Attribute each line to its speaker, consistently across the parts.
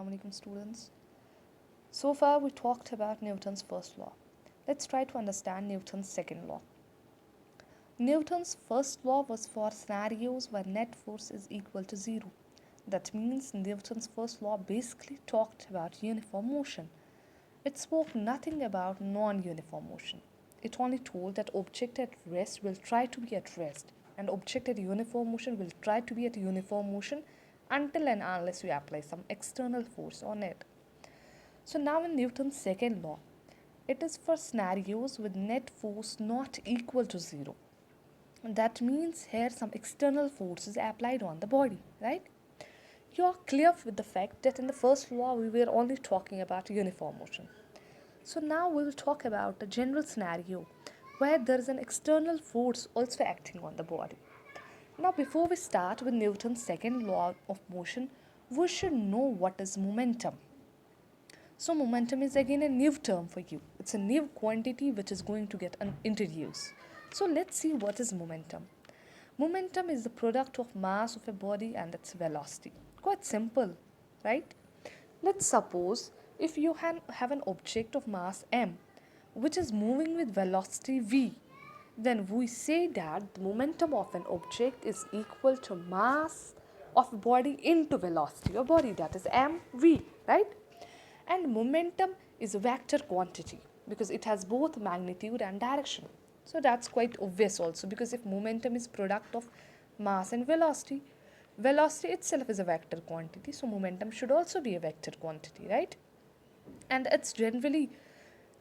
Speaker 1: Assalamualaikum students. So far we talked about Newton's first law. Let's try to understand Newton's second law. Newton's first law was for scenarios where net force is equal to zero. That means Newton's first law basically talked about uniform motion. It spoke nothing about non-uniform motion. It only told that object at rest will try to be at rest and object at uniform motion will try to be at uniform motion until and unless you apply some external force on it. So now in Newton's second law, it is for scenarios with net force not equal to zero. That means here some external force is applied on the body, right? You are clear with the fact that in the first law we were only talking about uniform motion. So now we will talk about a general scenario where there is an external force also acting on the body. Now before we start with Newton's second law of motion, we should know what is momentum. So momentum is again a new term for you. It's a new quantity which is going to get introduced. So let's see what is momentum. Momentum is the product of mass of a body and its velocity. Quite simple, right? Let's suppose if you have an object of mass m which is moving with velocity v, then we say that the momentum of an object is equal to mass of a body into velocity of body, that is mv, right? And momentum is a vector quantity because it has both magnitude and direction. So that's quite obvious also, because if momentum is product of mass and velocity, velocity itself is a vector quantity, so momentum should also be a vector quantity, right? And it's generally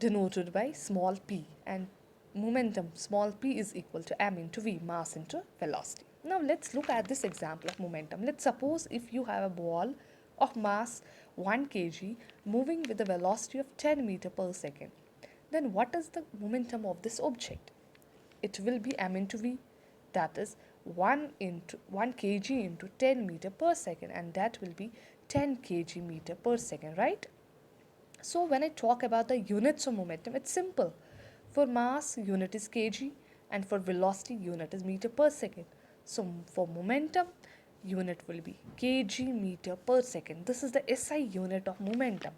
Speaker 1: denoted by small p, and momentum small p is equal to m into v, mass into velocity. Now let's look at this example of momentum. Let's suppose if you have a ball of mass 1 kg moving with a velocity of 10 meter per second, then what is the momentum of this object? It will be m into v, that is 1 kg into 10 meter per second, and that will be 10 kg meter per second, right? So when I talk about the units of momentum, it's simple. For mass, unit is kg, and for velocity, unit is meter per second. So for momentum, unit will be kg meter per second. This is the SI unit of momentum.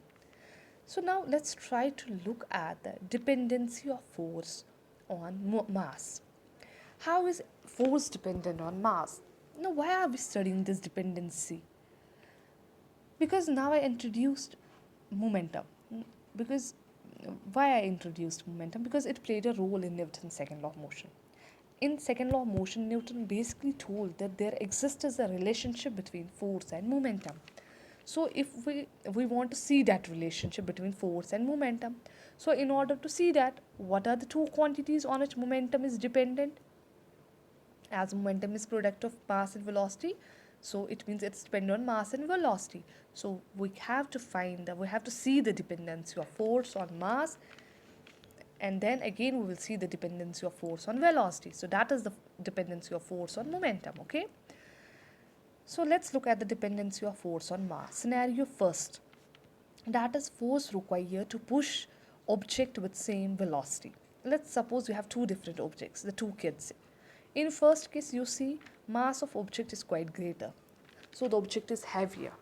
Speaker 1: So now let's try to look at the dependency of force on mass. How is force dependent on mass? Now why are we studying this dependency? Because now I introduced momentum. Because why I introduced momentum? Because it played a role in Newton's second law of motion. In second law of motion, Newton basically told that there exists a relationship between force and momentum. So if we want to see that relationship between force and momentum, so in order to see that, what are the two quantities on which momentum is dependent? As momentum is product of mass and velocity, so it means it's dependent on mass and velocity. So we have to see the dependency of force on mass, and then again we will see the dependency of force on velocity. So that is the dependency of force on momentum. Okay, so let's look at the dependency of force on mass scenario first. That is force required to push object with same velocity. Let's suppose you have two different objects, the two kids. In first case, you see mass of object is quite greater, so the object is heavier,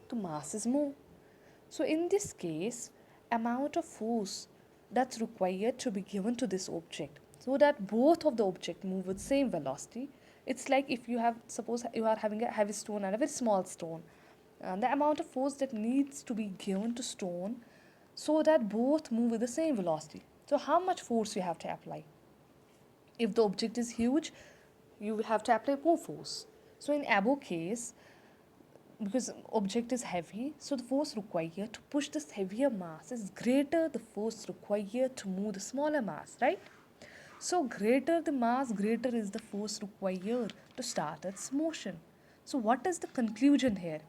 Speaker 1: the mass is more. So in this case, amount of force that's required to be given to this object so that both of the object move with same velocity. It's like if you have, suppose you are having a heavy stone and a very small stone, and the amount of force that needs to be given to stone so that both move with the same velocity. So how much force you have to apply? If the object is huge, you will have to apply more force. So in above case, because object is heavy, so the force required to push this heavier mass is greater the force required to move the smaller mass, right? So greater the mass, greater is the force required to start its motion. So what is the conclusion here?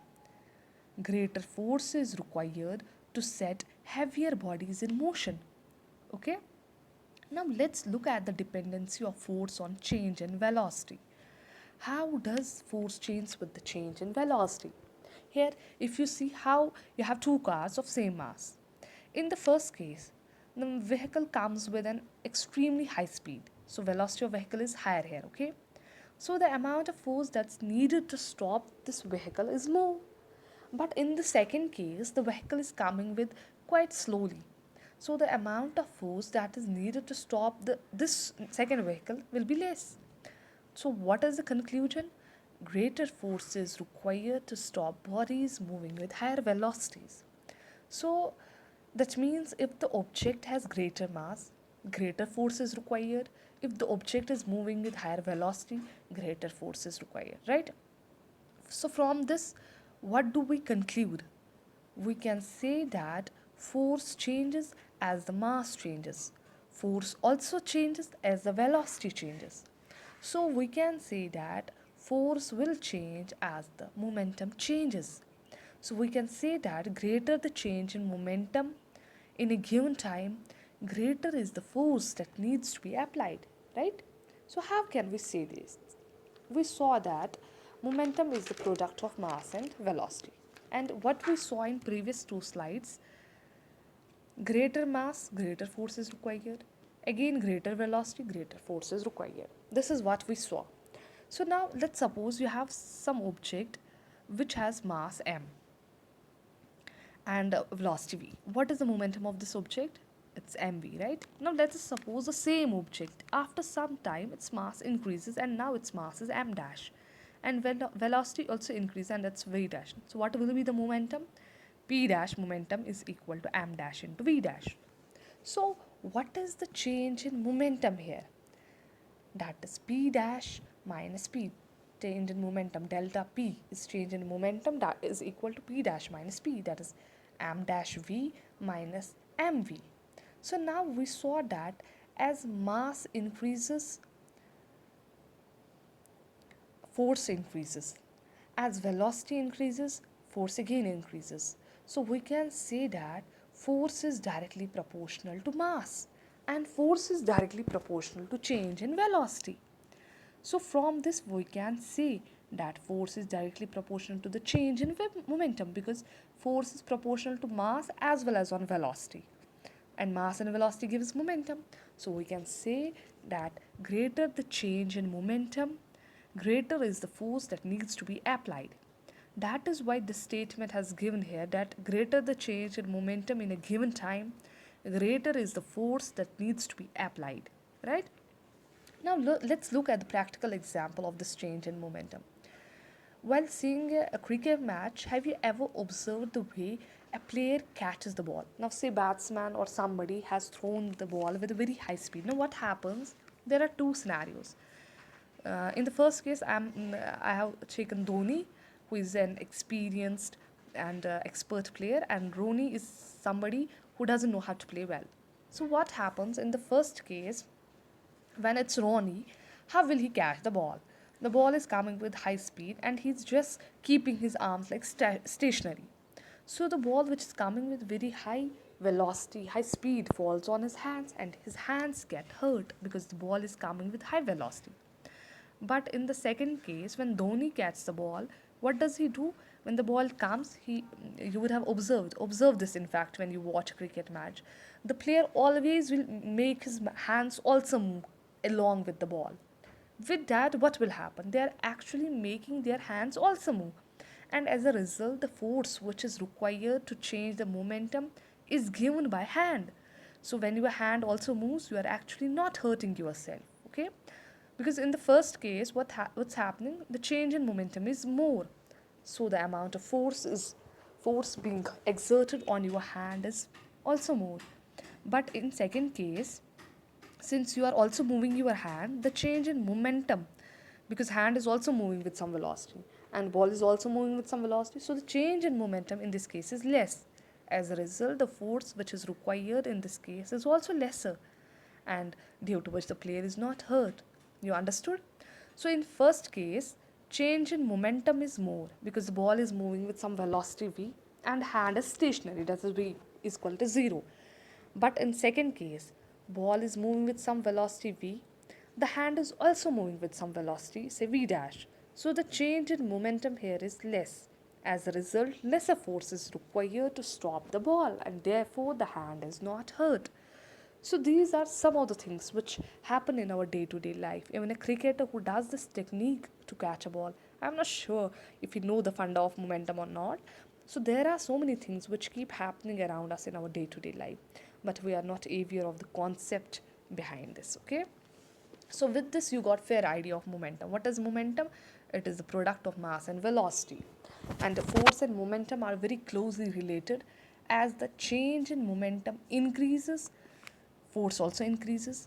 Speaker 1: Greater force is required to set heavier bodies in motion. Okay, now let's look at the dependency of force on change in velocity. How does force change with the change in velocity? Here, if you see how you have two cars of same mass. In the first case, the vehicle comes with an extremely high speed. So velocity of vehicle is higher here, okay? So the amount of force that's needed to stop this vehicle is more. But in the second case, the vehicle is coming with quite slowly. So the amount of force that is needed to stop this second vehicle will be less. So what is the conclusion? Greater force is required to stop bodies moving with higher velocities. So that means if the object has greater mass, greater force is required. If the object is moving with higher velocity, greater force is required, right? So from this, what do we conclude? We can say that force changes as the mass changes. Force also changes as the velocity changes. So we can say that force will change as the momentum changes. So we can say that greater the change in momentum in a given time, greater is the force that needs to be applied, right? So how can we say this? We saw that momentum is the product of mass and velocity. And what we saw in previous two slides, greater mass, greater force is required. Again, greater velocity, greater force is required. This is what we saw. So now let's suppose you have some object which has mass m and velocity v. What is the momentum of this object? It's mv, right? Now let us suppose the same object. After some time, its mass increases and now its mass is m dash. And velocity also increases and that's v dash. So what will be the momentum? P dash momentum is equal to m dash into v dash. So what is the change in momentum here? That is p dash minus p. Change in momentum delta p is change in momentum that is equal to p dash minus p, that is m dash v minus mv. So now we saw that as mass increases, force increases. As velocity increases, force again increases. So we can say that force is directly proportional to mass and force is directly proportional to change in velocity. So from this we can say that force is directly proportional to the change in momentum, because force is proportional to mass as well as on velocity. And mass and velocity gives momentum. So we can say that greater the change in momentum, greater is the force that needs to be applied. That is why this statement has given here that greater the change in momentum in a given time, greater is the force that needs to be applied, right? Now let's look at the practical example of this change in momentum. While seeing a cricket match, have you ever observed the way a player catches the ball? Now, say batsman or somebody has thrown the ball with a very high speed. Now, what happens? There are two scenarios. In the first case, I have taken Dhoni, who is an experienced and expert player, and Roni is somebody who doesn't know how to play well. So, what happens in the first case? When it's Ronnie, how will he catch the ball? The ball is coming with high speed and he's just keeping his arms like stationary. So the ball which is coming with very high velocity, high speed falls on his hands and his hands get hurt because the ball is coming with high velocity. But in the second case, when Dhoni catches the ball, what does he do? When the ball comes, you would have observed this in fact when you watch a cricket match. The player always will make his hands also move along with the ball. With that, what will happen? They are actually making their hands also move. And as a result, the force which is required to change the momentum is given by hand. So when your hand also moves, you are actually not hurting yourself. Okay? Because in the first case, what's happening? The change in momentum is more. So the amount of force being exerted on your hand is also more. But in second case, since you are also moving your hand, the change in momentum, because hand is also moving with some velocity and ball is also moving with some velocity, so the change in momentum in this case is less. As a result, the force which is required in this case is also lesser, and due to which the player is not hurt. You understood? So in first case, change in momentum is more because the ball is moving with some velocity v and hand is stationary, that is v is equal to 0. But in second case, ball is moving with some velocity v, the hand is also moving with some velocity, say v dash. So the change in momentum here is less. As a result, lesser force is required to stop the ball and therefore the hand is not hurt. So these are some of the things which happen in our day-to-day life. Even a cricketer who does this technique to catch a ball, I'm not sure if you know the funda of momentum or not. So there are so many things which keep happening around us in our day to day life, but we are not aware of the concept behind this. Okay, so with this you got fair idea of momentum. What is momentum? It is the product of mass and velocity, and the force and momentum are very closely related. As the change in momentum increases, force also increases.